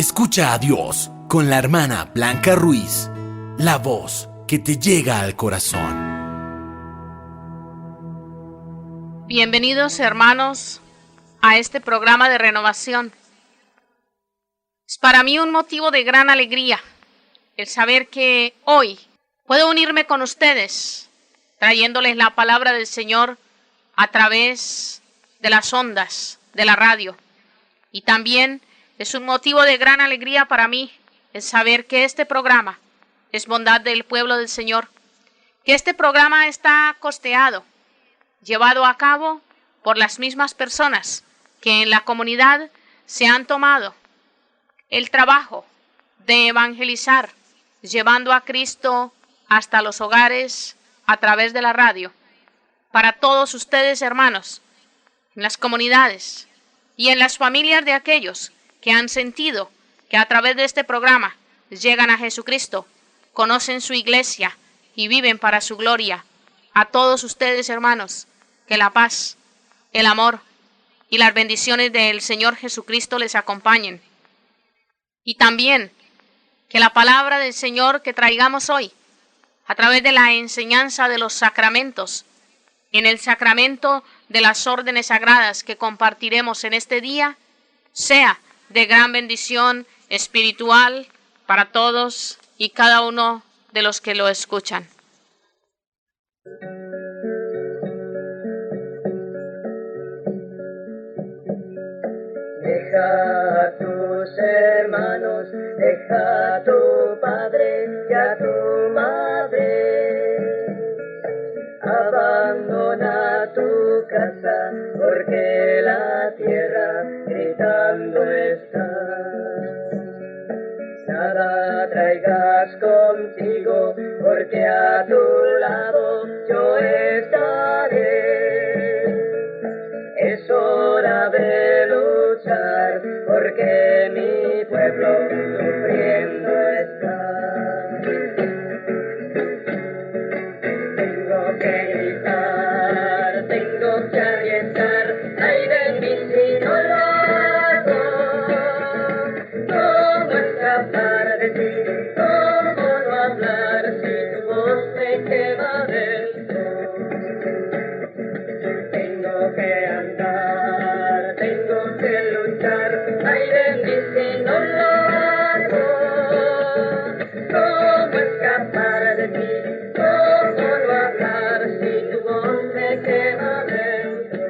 Escucha a Dios con la hermana Blanca Ruiz, la voz que te llega al corazón. Bienvenidos, hermanos, a este programa de renovación. Es para mí un motivo de gran alegría el saber que hoy puedo unirme con ustedes, trayéndoles la palabra del Señor a través de las ondas de la radio. Y también es un motivo de gran alegría para mí el saber que este programa es bondad del pueblo del Señor, que este programa está costeado, llevado a cabo por las mismas personas que en la comunidad se han tomado el trabajo de evangelizar, llevando a Cristo hasta los hogares a través de la radio. Para todos ustedes, hermanos, en las comunidades y en las familias de aquellos que han sentido que a través de este programa llegan a Jesucristo, conocen su iglesia y viven para su gloria. A todos ustedes, hermanos, que la paz, el amor y las bendiciones del Señor Jesucristo les acompañen. Y también que la palabra del Señor que traigamos hoy, a través de la enseñanza de los sacramentos, en el sacramento de las órdenes sagradas que compartiremos en este día, sea de gran bendición espiritual para todos y cada uno de los que lo escuchan. Deja a tus hermanos, deja a tu padre y a tu madre. Abandona tu casa porque la tierra gritando está. Nada traigas contigo porque a tu lado yo estaré. Es hora de luchar porque mi pueblo sufriendo está. Tengo que gritar, tengo que arriesgar, ay de mí si no lo hago. ¿Cómo escapar de ti? ¿Cómo no hablar si tu voz me quema dentro? Tengo que andar, tengo que luchar, ay de mí si no lo hago. ¿Cómo escapar de ti? ¿Cómo no hablar si tu voz me quema dentro?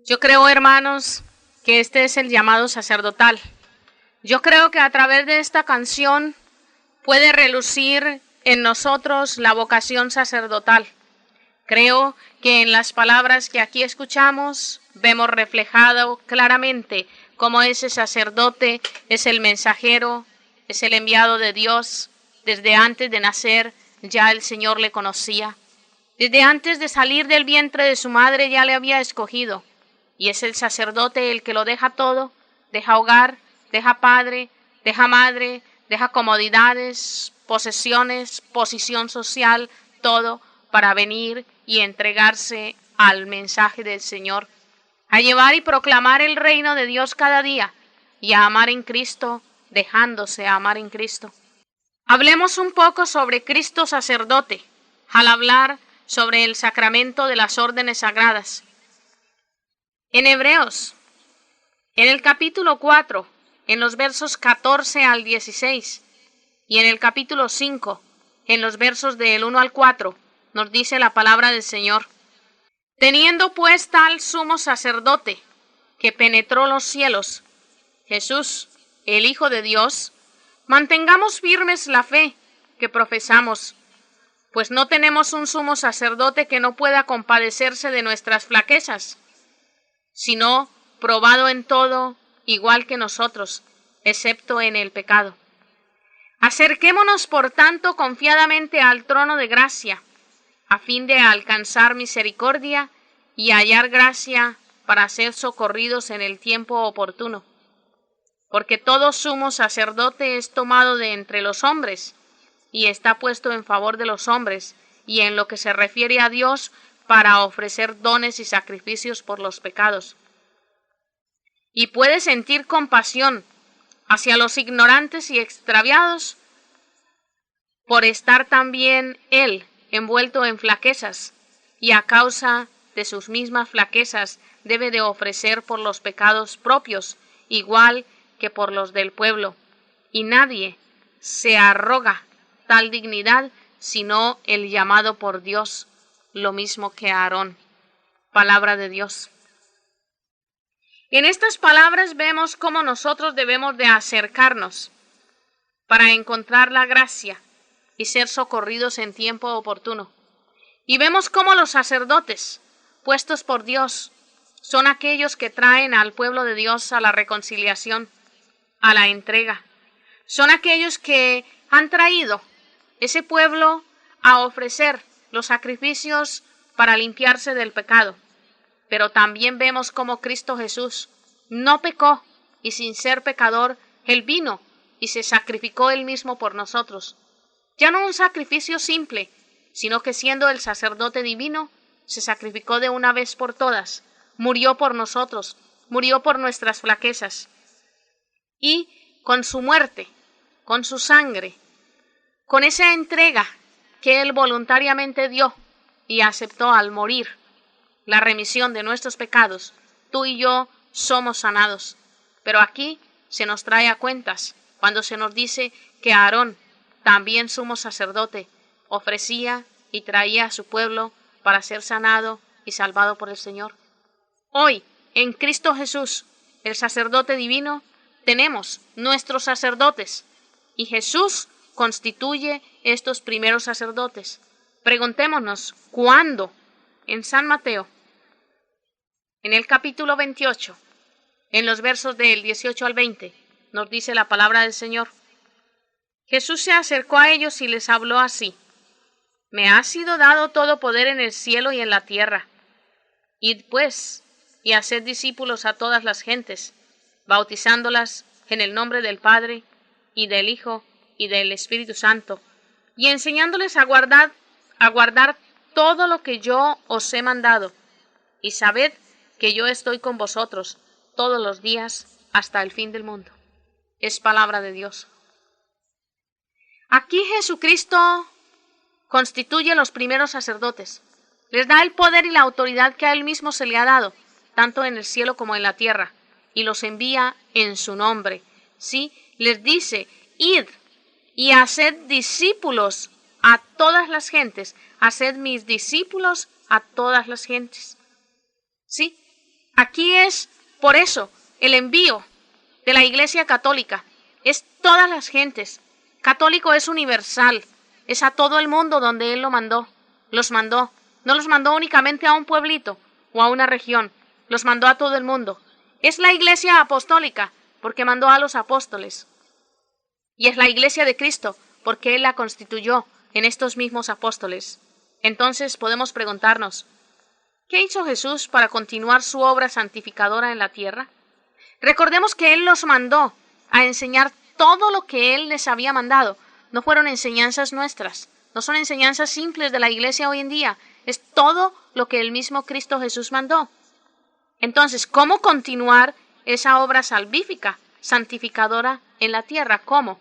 Yo creo, hermanos, que este es el llamado sacerdotal. Yo creo que a través de esta canción puede relucir en nosotros la vocación sacerdotal. Creo que en las palabras que aquí escuchamos vemos reflejado claramente cómo ese sacerdote es el mensajero, es el enviado de Dios. Desde antes de nacer ya el Señor le conocía. Desde antes de salir del vientre de su madre ya le había escogido. Y es el sacerdote el que lo deja todo, deja hogar, deja padre, deja madre, deja comodidades, posesiones, posición social, todo para venir y entregarse al mensaje del Señor, a llevar y proclamar el reino de Dios cada día y a amar en Cristo, dejándose amar en Cristo. Hablemos un poco sobre Cristo sacerdote, al hablar sobre el sacramento de las órdenes sagradas. En Hebreos, en el capítulo 4, en los versos 14 al 16, y en el capítulo 5, en los versos del 1 al 4, nos dice la palabra del Señor. Teniendo pues tal sumo sacerdote que penetró los cielos, Jesús, el Hijo de Dios, mantengamos firmes la fe que profesamos, pues no tenemos un sumo sacerdote que no pueda compadecerse de nuestras flaquezas, sino probado en todo, igual que nosotros, excepto en el pecado. Acerquémonos, por tanto, confiadamente al trono de gracia, a fin de alcanzar misericordia y hallar gracia para ser socorridos en el tiempo oportuno. Porque todo sumo sacerdote es tomado de entre los hombres, y está puesto en favor de los hombres, y en lo que se refiere a Dios, para ofrecer dones y sacrificios por los pecados. y puede sentir compasión hacia los ignorantes y extraviados por estar también él envuelto en flaquezas, y a causa de sus mismas flaquezas debe de ofrecer por los pecados propios, igual que por los del pueblo, y nadie se arroga tal dignidad sino el llamado por Dios, lo mismo que Aarón. Palabra de Dios. En estas palabras vemos cómo nosotros debemos de acercarnos para encontrar la gracia y ser socorridos en tiempo oportuno. Y vemos cómo los sacerdotes, puestos por Dios, son aquellos que traen al pueblo de Dios a la reconciliación, a la entrega. Son aquellos que han traído ese pueblo a ofrecer los sacrificios para limpiarse del pecado. Pero también vemos cómo Cristo Jesús no pecó, y sin ser pecador, Él vino y se sacrificó Él mismo por nosotros. Ya no un sacrificio simple, sino que siendo el sacerdote divino, se sacrificó de una vez por todas, murió por nosotros, murió por nuestras flaquezas. Y con su muerte, con su sangre, con esa entrega que Él voluntariamente dio y aceptó al morir, la remisión de nuestros pecados, tú y yo somos sanados. Pero aquí se nos trae a cuentas cuando se nos dice que Aarón, también sumo sacerdote, ofrecía y traía a su pueblo para ser sanado y salvado por el Señor. Hoy, en Cristo Jesús, el sacerdote divino, tenemos nuestros sacerdotes, y Jesús constituye estos primeros sacerdotes. Preguntémonos, ¿cuándo? En San Mateo, en el capítulo 28, en los versos del 18 al 20, nos dice la palabra del Señor. Jesús se acercó a ellos y les habló así: Me ha sido dado todo poder en el cielo y en la tierra. Id pues, y haced discípulos a todas las gentes, bautizándolas en el nombre del Padre, y del Hijo, y del Espíritu Santo, y enseñándoles a guardar todo lo que yo os he mandado. Y sabed que yo estoy con vosotros todos los días hasta el fin del mundo. Es palabra de Dios. Aquí Jesucristo constituye los primeros sacerdotes. Les da el poder y la autoridad que a Él mismo se le ha dado, tanto en el cielo como en la tierra, y los envía en su nombre. Sí, les dice: id y haced discípulos a todas las gentes, haced mis discípulos a todas las gentes. Sí, aquí es por eso el envío de la Iglesia Católica, es todas las gentes. Católico es universal, es a todo el mundo donde Él los mandó, no los mandó únicamente a un pueblito o a una región, los mandó a todo el mundo. Es la Iglesia Apostólica porque mandó a los apóstoles, y es la Iglesia de Cristo porque Él la constituyó en estos mismos apóstoles. Entonces podemos preguntarnos, ¿qué hizo Jesús para continuar su obra santificadora en la tierra? Recordemos que Él los mandó a enseñar todo lo que Él les había mandado. No fueron enseñanzas nuestras, no son enseñanzas simples de la Iglesia hoy en día, es todo lo que el mismo Cristo Jesús mandó. Entonces, ¿cómo continuar esa obra salvífica, santificadora en la tierra? ¿Cómo?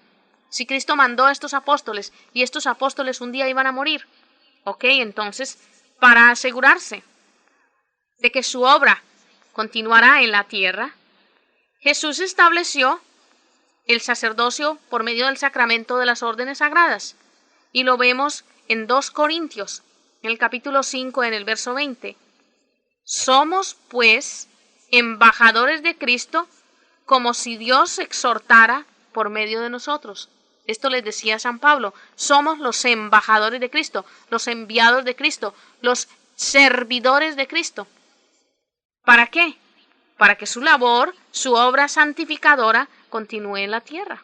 Si Cristo mandó a estos apóstoles y estos apóstoles un día iban a morir. Ok, entonces, para asegurarse de que su obra continuará en la tierra, Jesús estableció el sacerdocio por medio del sacramento de las órdenes sagradas. Y lo vemos en 2 Corintios, en el capítulo 5, en el verso 20. Somos, pues, embajadores de Cristo, como si Dios exhortara por medio de nosotros. Esto les decía San Pablo, somos los embajadores de Cristo, los enviados de Cristo, los servidores de Cristo. ¿Para qué? Para que su labor, su obra santificadora, continúe en la tierra.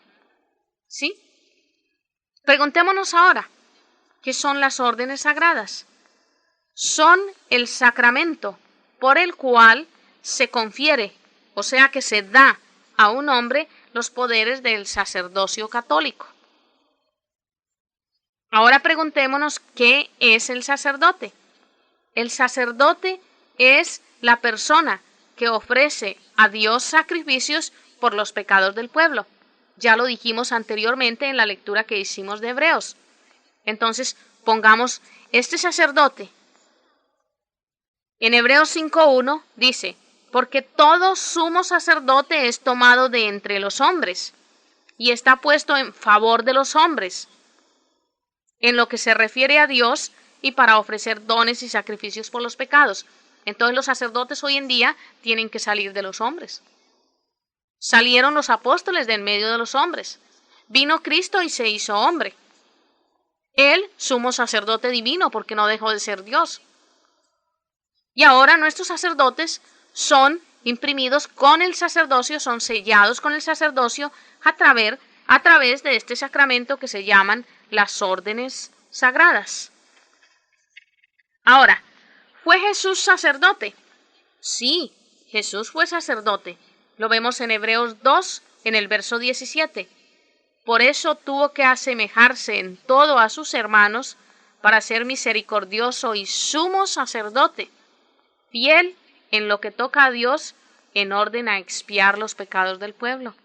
¿Sí? Preguntémonos ahora, ¿qué son las órdenes sagradas? Son el sacramento por el cual se confiere, o sea que se da a un hombre los poderes del sacerdocio católico. Ahora preguntémonos, ¿qué es el sacerdote? El sacerdote es la persona que ofrece a Dios sacrificios por los pecados del pueblo. Ya lo dijimos anteriormente en la lectura que hicimos de Hebreos. Entonces, pongamos este sacerdote. En Hebreos 5:1 dice, porque todo sumo sacerdote es tomado de entre los hombres y está puesto en favor de los hombres, en lo que se refiere a Dios y para ofrecer dones y sacrificios por los pecados. Entonces los sacerdotes hoy en día tienen que salir de los hombres. Salieron los apóstoles de en medio de los hombres. Vino Cristo y se hizo hombre. Él, sumo sacerdote divino, porque no dejó de ser Dios. Y ahora nuestros sacerdotes son imprimidos con el sacerdocio, son sellados con el sacerdocio a través de este sacramento que se llaman las órdenes sagradas. Ahora, ¿fue Jesús sacerdote? Sí, Jesús fue sacerdote. Lo vemos en Hebreos 2, en el verso 17. Por eso tuvo que asemejarse en todo a sus hermanos para ser misericordioso y sumo sacerdote, fiel en lo que toca a Dios, en orden a expiar los pecados del pueblo.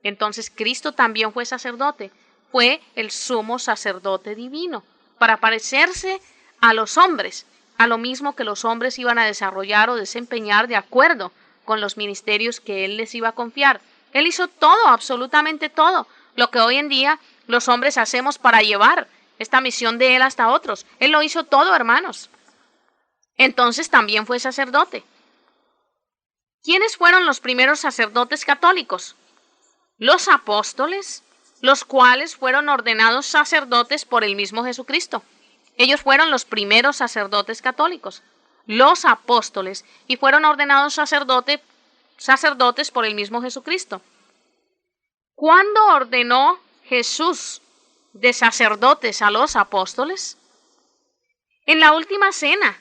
Entonces Cristo también fue sacerdote, fue el sumo sacerdote divino, para parecerse a los hombres, a lo mismo que los hombres iban a desarrollar o desempeñar de acuerdo con los ministerios que Él les iba a confiar. Él hizo todo, absolutamente todo, lo que hoy en día los hombres hacemos para llevar esta misión de Él hasta otros. Él lo hizo todo, hermanos. Entonces también fue sacerdote. ¿Quiénes fueron los primeros sacerdotes católicos? Los apóstoles, los cuales fueron ordenados sacerdotes por el mismo Jesucristo. Ellos fueron los primeros sacerdotes católicos, los apóstoles, y fueron ordenados sacerdotes por el mismo Jesucristo. ¿Cuándo ordenó Jesús de sacerdotes a los apóstoles? En la última cena,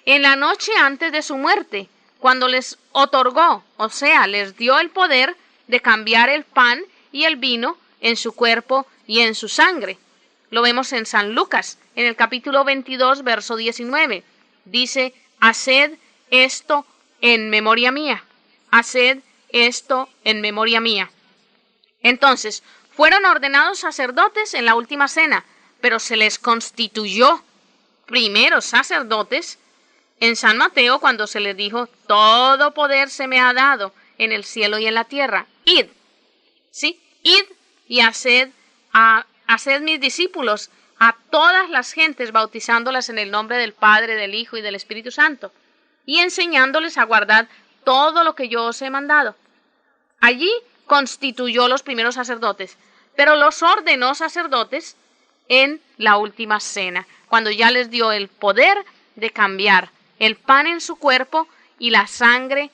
en la noche antes de su muerte, cuando les otorgó, o sea, les dio el poder de cambiar el pan y el vino en su cuerpo y en su sangre. Lo vemos en San Lucas, en el capítulo 22, verso 19. Dice, haced esto en memoria mía. Haced esto en memoria mía. Entonces, fueron ordenados sacerdotes en la última cena, pero se les constituyó primeros sacerdotes en San Mateo cuando se les dijo, todo poder se me ha dado en el cielo y en la tierra. Id, ¿sí? Id y haced mis discípulos a todas las gentes, bautizándolas en el nombre del Padre, del Hijo y del Espíritu Santo, y enseñándoles a guardar todo lo que yo os he mandado. Allí constituyó los primeros sacerdotes, pero los ordenó sacerdotes en la última cena, cuando ya les dio el poder de cambiar el pan en su cuerpo y la sangre,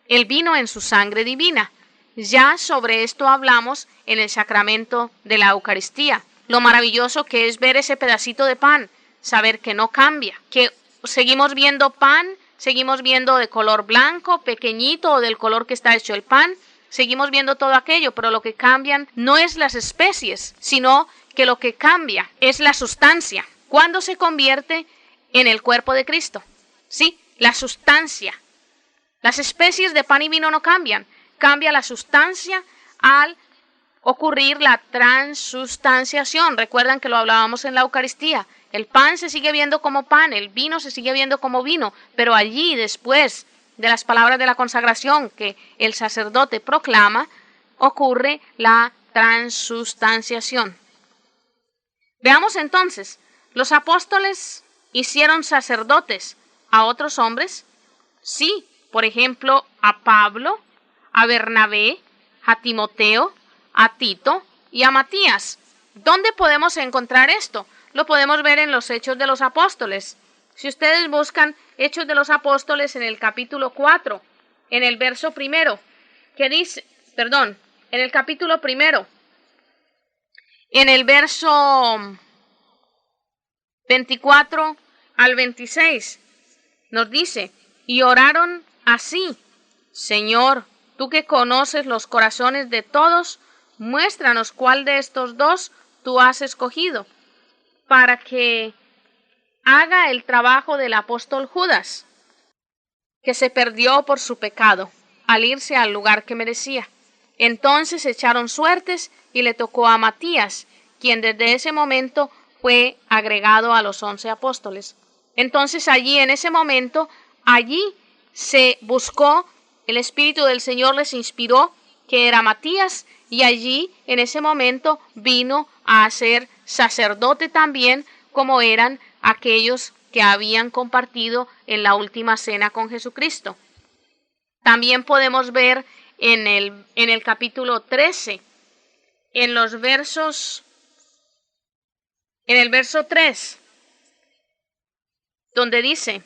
el vino en su sangre divina. Ya sobre esto hablamos en el sacramento de la Eucaristía. Lo maravilloso que es ver ese pedacito de pan, saber que no cambia, que seguimos viendo pan, seguimos viendo de color blanco, pequeñito o del color que está hecho el pan, seguimos viendo todo aquello, pero lo que cambian no es las especies, sino que lo que cambia es la sustancia. ¿Cuándo se convierte en el cuerpo de Cristo? Sí, la sustancia. Las especies de pan y vino no cambian, cambia la sustancia al ocurrir la transustanciación. Recuerdan que lo hablábamos en la Eucaristía. El pan se sigue viendo como pan, el vino se sigue viendo como vino, pero allí después de las palabras de la consagración que el sacerdote proclama, ocurre la transustanciación. Veamos entonces, ¿los apóstoles hicieron sacerdotes a otros hombres? Sí, por ejemplo, a Pablo, a Bernabé, a Timoteo, a Tito y a Matías. ¿Dónde podemos encontrar esto? Lo podemos ver en los Hechos de los Apóstoles. Si ustedes buscan Hechos de los Apóstoles en el capítulo 4, en el verso primero, en el capítulo primero, en el verso 24 al 26, nos dice, y oraron así, Señor, tú que conoces los corazones de todos, muéstranos cuál de estos dos tú has escogido, para que haga el trabajo del apóstol Judas, que se perdió por su pecado al irse al lugar que merecía. Entonces echaron suertes y le tocó a Matías, quien desde ese momento fue agregado a los 11 apóstoles. Entonces en ese momento, allí se buscó, el Espíritu del Señor les inspiró que era Matías, y allí en ese momento vino a ser sacerdote también, como eran aquellos que habían compartido en la última cena con Jesucristo. También podemos ver en el capítulo 13, en el verso 3, donde dice,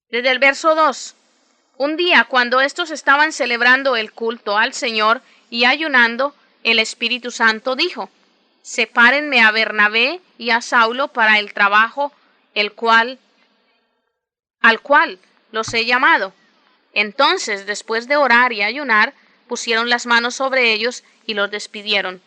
desde el verso 2, un día cuando estos estaban celebrando el culto al Señor y ayunando, el Espíritu Santo dijo, sepárenme a Bernabé y a Saulo para el trabajo al cual los he llamado. Entonces, después de orar y ayunar, pusieron las manos sobre ellos y los despidieron.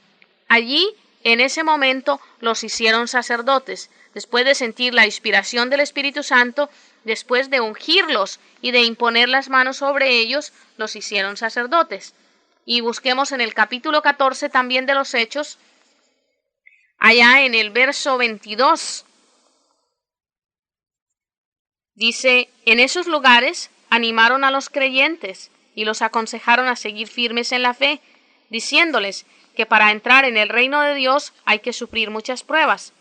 Allí, en ese momento, los hicieron sacerdotes. Después de sentir la inspiración del Espíritu Santo, después de ungirlos y de imponer las manos sobre ellos, los hicieron sacerdotes. Y busquemos en el capítulo 14 también de los Hechos, allá en el verso 22. Dice, en esos lugares animaron a los creyentes y los aconsejaron a seguir firmes en la fe, diciéndoles que para entrar en el reino de Dios hay que sufrir muchas pruebas.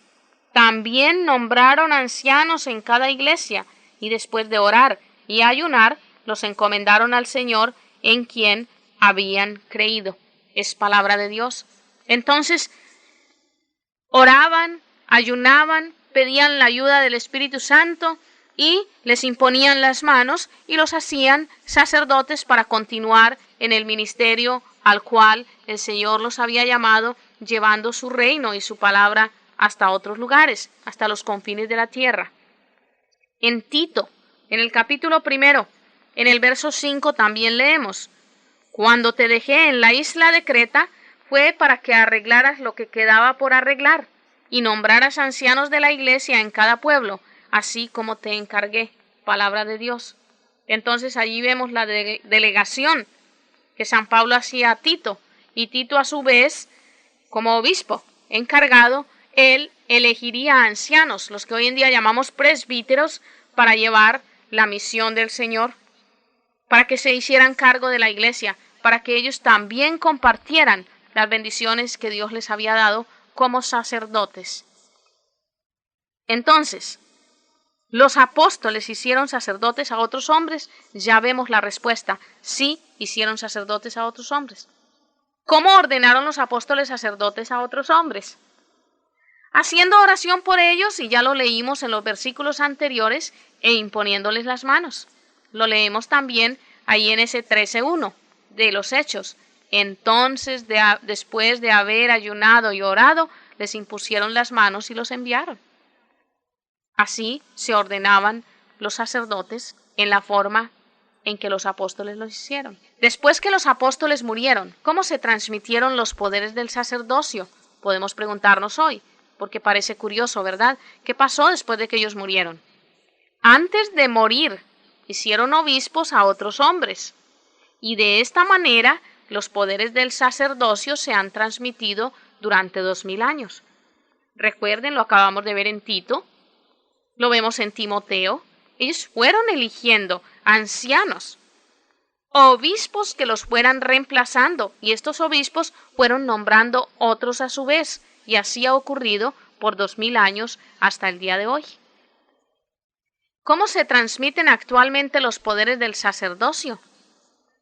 También nombraron ancianos en cada iglesia y después de orar y ayunar, los encomendaron al Señor en quien habían creído. Es palabra de Dios. Entonces, oraban, ayunaban, pedían la ayuda del Espíritu Santo y les imponían las manos y los hacían sacerdotes para continuar en el ministerio al cual el Señor los había llamado, llevando su reino y su palabra hasta otros lugares, hasta los confines de la tierra. En Tito, en el capítulo 1, en el verso 5 también leemos, cuando te dejé en la isla de Creta, fue para que arreglaras lo que quedaba por arreglar y nombraras ancianos de la iglesia en cada pueblo, así como te encargué. Palabra de Dios. Entonces allí vemos la delegación que San Pablo hacía a Tito, y Tito a su vez, como obispo encargado, él elegiría a ancianos, los que hoy en día llamamos presbíteros, para llevar la misión del Señor, para que se hicieran cargo de la iglesia, para que ellos también compartieran las bendiciones que Dios les había dado como sacerdotes. Entonces, ¿los apóstoles hicieron sacerdotes a otros hombres? Ya vemos la respuesta. Sí, hicieron sacerdotes a otros hombres. ¿Cómo ordenaron los apóstoles sacerdotes a otros hombres? Haciendo oración por ellos, y ya lo leímos en los versículos anteriores, e imponiéndoles las manos. Lo leemos también ahí en ese 13:1 de los Hechos. Entonces, después de haber ayunado y orado, les impusieron las manos y los enviaron. Así se ordenaban los sacerdotes en la forma en que los apóstoles lo hicieron. Después que los apóstoles murieron, ¿cómo se transmitieron los poderes del sacerdocio? Podemos preguntarnos hoy, porque parece curioso, ¿verdad? ¿Qué pasó después de que ellos murieron? Antes de morir, hicieron obispos a otros hombres, y de esta manera los poderes del sacerdocio se han transmitido durante 2000 años. Recuerden, lo acabamos de ver en Tito, lo vemos en Timoteo. Ellos fueron eligiendo ancianos, obispos que los fueran reemplazando, y estos obispos fueron nombrando otros a su vez, y así ha ocurrido por 2000 años hasta el día de hoy. ¿Cómo se transmiten actualmente los poderes del sacerdocio?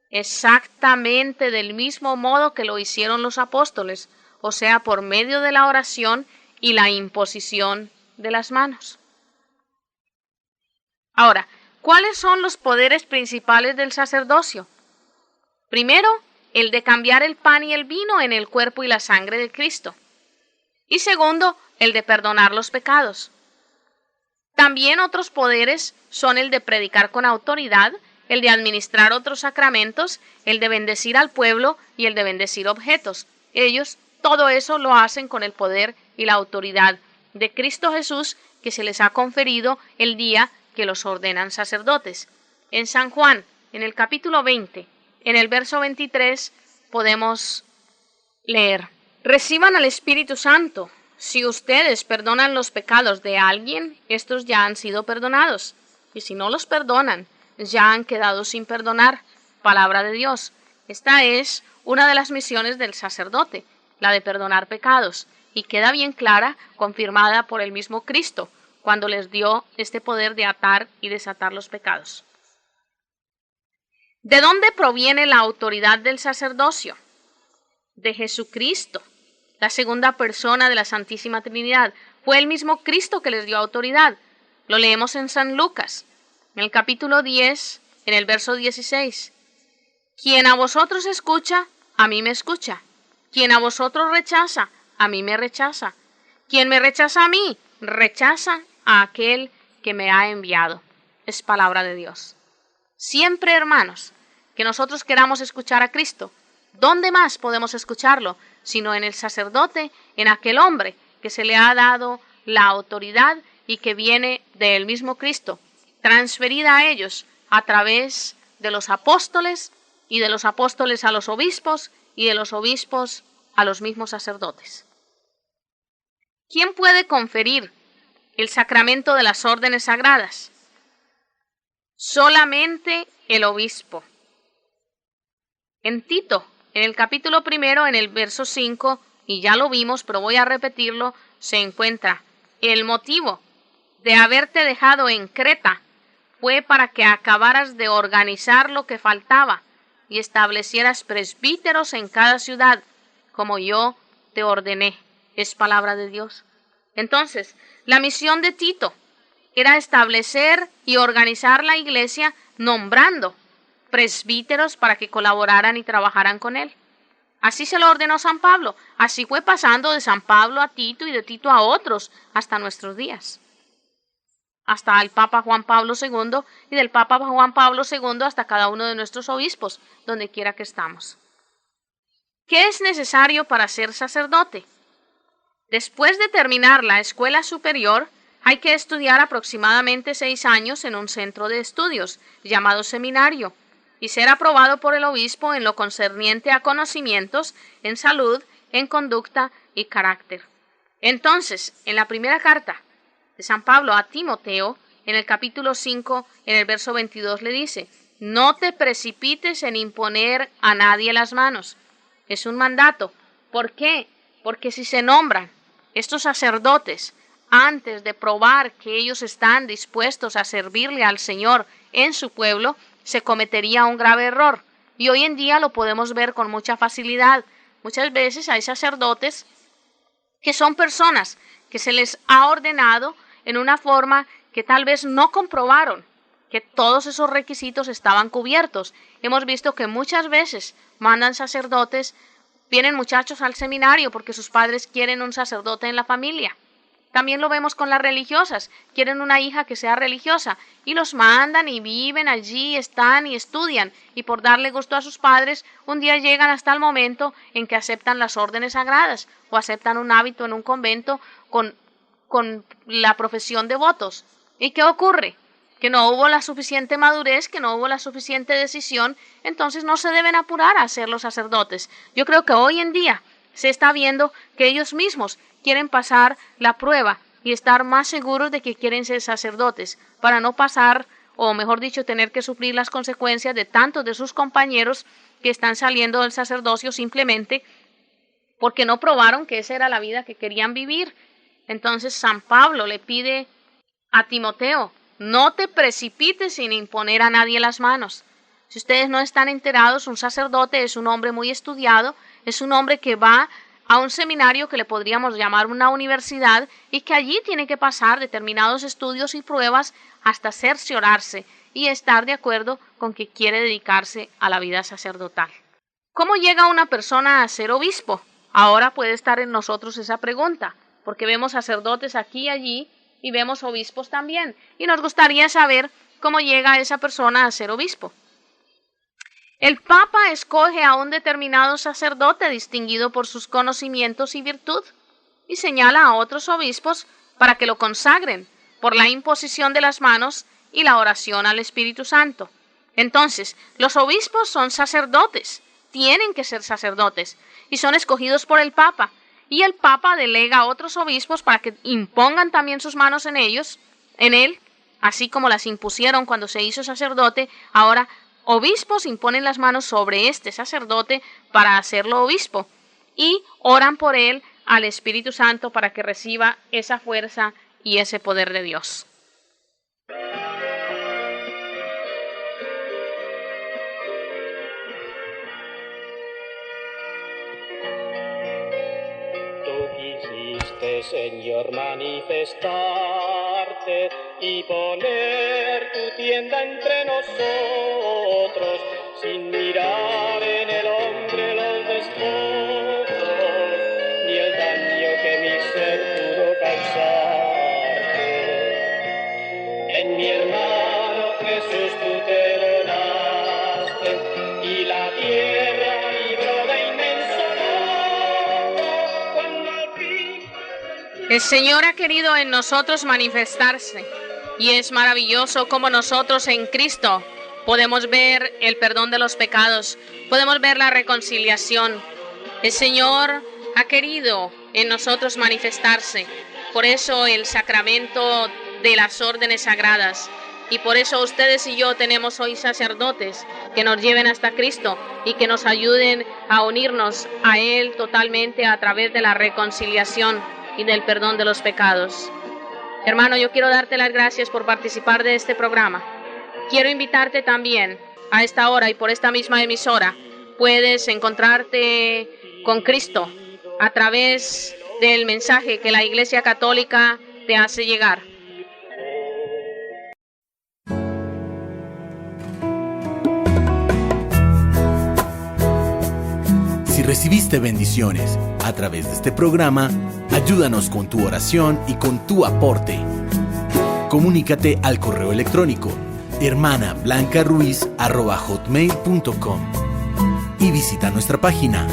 Exactamente del mismo modo que lo hicieron los apóstoles, o sea, por medio de la oración y la imposición de las manos. Ahora, ¿cuáles son los poderes principales del sacerdocio? Primero, el de cambiar el pan y el vino en el cuerpo y la sangre de Cristo. Y segundo, el de perdonar los pecados. También otros poderes son el de predicar con autoridad, el de administrar otros sacramentos, el de bendecir al pueblo y el de bendecir objetos. Ellos todo eso lo hacen con el poder y la autoridad de Cristo Jesús, que se les ha conferido el día que los ordenan sacerdotes. En San Juan, en el capítulo 20, en el verso 23, podemos leer: reciban al Espíritu Santo. Si ustedes perdonan los pecados de alguien, estos ya han sido perdonados. Y si no los perdonan, ya han quedado sin perdonar. Palabra de Dios. Esta es una de las misiones del sacerdote, la de perdonar pecados, y queda bien clara, confirmada por el mismo Cristo, cuando les dio este poder de atar y desatar los pecados. ¿De dónde proviene la autoridad del sacerdocio? De Jesucristo, la segunda persona de la Santísima Trinidad. Fue el mismo Cristo que les dio autoridad. Lo leemos en San Lucas, en el capítulo 10, en el verso 16. Quien a vosotros escucha, a mí me escucha. Quien a vosotros rechaza, a mí me rechaza. Quien me rechaza a mí, rechaza a aquel que me ha enviado. Es palabra de Dios. Siempre, hermanos, que nosotros queramos escuchar a Cristo, ¿dónde más podemos escucharlo? Sino en el sacerdote, en aquel hombre que se le ha dado la autoridad y que viene del mismo Cristo, transferida a ellos a través de los apóstoles, y de los apóstoles a los obispos, y de los obispos a los mismos sacerdotes. ¿Quién puede conferir el sacramento de las órdenes sagradas? Solamente el obispo. En Tito, en el capítulo 1, en el verso 5, y ya lo vimos, pero voy a repetirlo, se encuentra: el motivo de haberte dejado en Creta fue para que acabaras de organizar lo que faltaba y establecieras presbíteros en cada ciudad, como yo te ordené. Es palabra de Dios. Entonces, la misión de Tito era establecer y organizar la iglesia, nombrando presbíteros para que colaboraran y trabajaran con él. Así se lo ordenó San Pablo. Así fue pasando de San Pablo a Tito y de Tito a otros hasta nuestros días. Hasta el Papa Juan Pablo II, y del Papa Juan Pablo II hasta cada uno de nuestros obispos, donde quiera que estamos. ¿Qué es necesario para ser sacerdote? Después de terminar la escuela superior, hay que estudiar aproximadamente 6 años en un centro de estudios, llamado seminario, y ser aprobado por el obispo en lo concerniente a conocimientos, en salud, en conducta y carácter. Entonces, en la primera carta de San Pablo a Timoteo, en el capítulo 5, en el verso 22, le dice: no te precipites en imponer a nadie las manos. Es un mandato. ¿Por qué? Porque si se nombran estos sacerdotes antes de probar que ellos están dispuestos a servirle al Señor en su pueblo, se cometería un grave error. Y hoy en día lo podemos ver con mucha facilidad. Muchas veces hay sacerdotes que son personas que se les ha ordenado en una forma que tal vez no comprobaron que todos esos requisitos estaban cubiertos. Hemos visto que muchas veces mandan sacerdotes, vienen muchachos al seminario porque sus padres quieren un sacerdote en la familia. También lo vemos con las religiosas, quieren una hija que sea religiosa y los mandan y viven allí, están y estudian, y por darle gusto a sus padres, un día llegan hasta el momento en que aceptan las órdenes sagradas o aceptan un hábito en un convento con la profesión de votos. ¿Y qué ocurre? Que no hubo la suficiente madurez, que no hubo la suficiente decisión, entonces no se deben apurar a ser los sacerdotes. Yo creo que hoy en día se está viendo que ellos mismos quieren pasar la prueba y estar más seguros de que quieren ser sacerdotes, para no pasar, o mejor dicho, tener que sufrir las consecuencias de tantos de sus compañeros que están saliendo del sacerdocio simplemente porque no probaron que esa era la vida que querían vivir. Entonces San Pablo le pide a Timoteo: no te precipites sin imponer a nadie las manos. Si ustedes no están enterados, un sacerdote es un hombre muy estudiado, es un hombre que va a un seminario que le podríamos llamar una universidad y que allí tiene que pasar determinados estudios y pruebas hasta cerciorarse y estar de acuerdo con que quiere dedicarse a la vida sacerdotal. ¿Cómo llega una persona a ser obispo? Ahora puede estar en nosotros esa pregunta, porque vemos sacerdotes aquí y allí y vemos obispos también, y nos gustaría saber cómo llega esa persona a ser obispo. El Papa escoge a un determinado sacerdote distinguido por sus conocimientos y virtud, y señala a otros obispos para que lo consagren por la imposición de las manos y la oración al Espíritu Santo. Entonces, los obispos son sacerdotes, tienen que ser sacerdotes, y son escogidos por el Papa. Y el Papa delega a otros obispos para que impongan también sus manos en él, así como las impusieron cuando se hizo sacerdote. Ahora, obispos imponen las manos sobre este sacerdote para hacerlo obispo, y oran por él al Espíritu Santo para que reciba esa fuerza y ese poder de Dios. Señor, manifestarte y poner tu tienda entre nosotros, sin mirar en el hombre los despojos, ni el daño que mi ser pudo causarte. En mi hermano Jesús tú te donaste, y la tierra libró de inmenso lodo, cuando al fin... El Señor ha querido en nosotros manifestarse, y es maravilloso cómo nosotros en Cristo podemos ver el perdón de los pecados, podemos ver la reconciliación. El Señor ha querido en nosotros manifestarse, por eso el sacramento de las órdenes sagradas, y por eso ustedes y yo tenemos hoy sacerdotes que nos lleven hasta Cristo y que nos ayuden a unirnos a Él totalmente a través de la reconciliación y del perdón de los pecados. Hermano, yo quiero darte las gracias por participar de este programa. Quiero invitarte también a esta hora y por esta misma emisora. Puedes encontrarte con Cristo a través del mensaje que la Iglesia Católica te hace llegar. Si recibiste bendiciones a través de este programa, ayúdanos con tu oración y con tu aporte. Comunícate al correo electrónico hermanablancaruiz@hotmail.com y visita nuestra página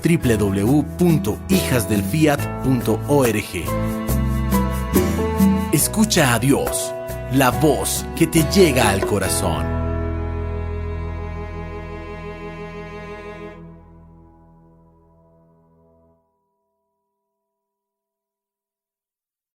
www.hijasdelfiat.org. Escucha a Dios, la voz que te llega al corazón.